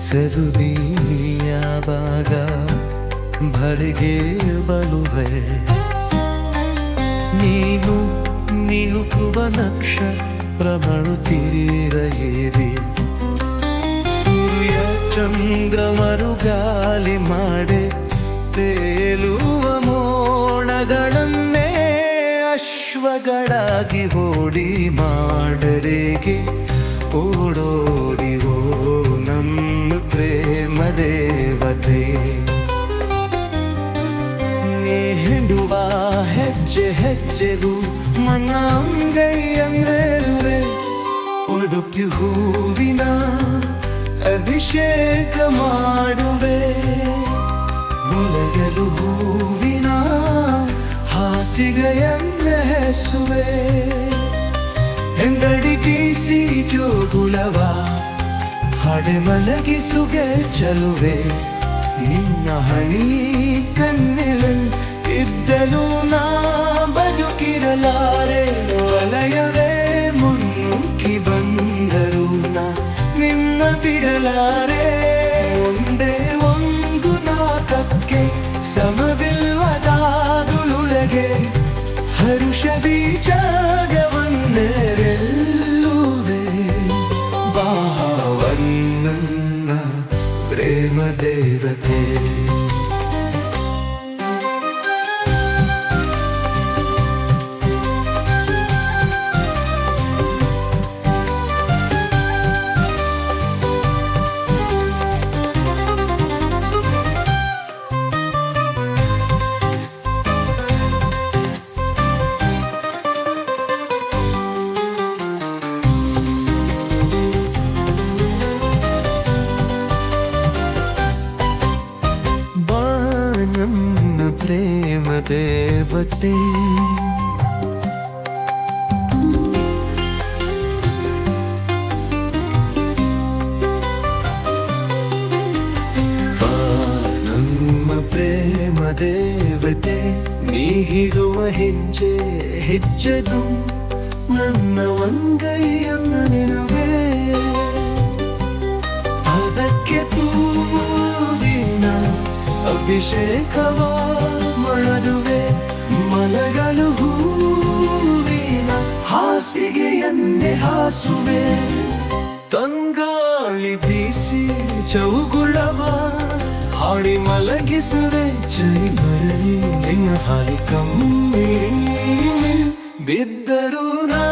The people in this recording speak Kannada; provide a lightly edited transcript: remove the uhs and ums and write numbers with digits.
ಸರುದಿ ಯಾವಾಗ ಬಳಿಗೆ ಬಳುವೆ ನೀನು ನಿಲುಕುವ ನಕ್ಷತ್ರಗಳು ತೀರ ಏರಿ ಸೂರ್ಯ ಚಂದ್ರಮರು ಗಾಲಿ ಮಾಡೆ ತೇಲುವ ಮೋಡಗಳನ್ನೇ ಅಶ್ವಗಳಾಗಿ ಓಡಿ ಮಾಡರೆಗೆ ಓಡೋಡಿ ಓ ನಮ್ಮ ಪ್ರೇಮ ದೇವತೆ ನೀ ಹಿಂಡುವ ಹೆಜ್ಜೆ ಹೆಜ್ಜೆಗೂ ನನ್ನ ಅಂಗೈಯಂದಿರುವೆ ಉಡುಪಿ ಹೂವಿನ ಅಭಿಷೇಕ ಮಾಡುವೆ ಮುಲಗಲು ಹೂವಿನ ಹಾಸಿಗೆಯನ್ನೆಸುವೆ ಎಂಗಡಿ ತೀಸಿ ಜೋಗುಳವ ಹಾಡೆ ಮಲಗಿಸುಗೆ ಚಲುವೆ ನಿನ್ನ ಹಣಿ ಕಣ್ಣಿಲು ಇದ್ದಲು ನಾ ಬದುಕಿರಲಾರೆ ವಲಯವೇ ಮುನ್ನುಗ್ಗಿ ಬಂದರು ನಾ ನಿನ್ನ ಬಿಡಲಾರೆ ಒಂದೇ ಒಂದು ನಾಟಕ್ಕೆ ಸಮವಿಲ್ಲದಾದುಳುಲಗೆ ಹರುಷದಿ ಜಾಗವನ್ನೆರೆಲ್ಲುವೆ ಭಾವನ್ನ ಪ್ರೇಮ ದೇವತೆ ನನ್ನ ಪ್ರೇಮ ದೇವತೆ ನಮ್ಮ ಪ್ರೇಮ ದೇವತೆ ನೀಗಿರುವ ಹೆಜ್ಜೆ ಹೆಜ್ಜೆದು ನನ್ನ ಒಂಗೈಯನ್ನ ನೆನವೇ ಅದಕ್ಕೆ ತೂವಿನ ಅಭಿಷೇಕವ ಮಾಡುವೆ ಮಲಗಲು ಹೂವಿನ ಹಾಸಿಗೆಯನ್ನೇ ಹಾಸುವೆ ತಂಗಾಳಿ ಬೀಸಿ ಚೌಗುಳವ ಹಾಡಿ ಮಲಗಿಸುವೆ ಜೈ ಬರಲಿ ನಿನ್ನ ಹಾಲಿ ಕಮ್ಮಿ ಬಿದ್ದರು ನಾ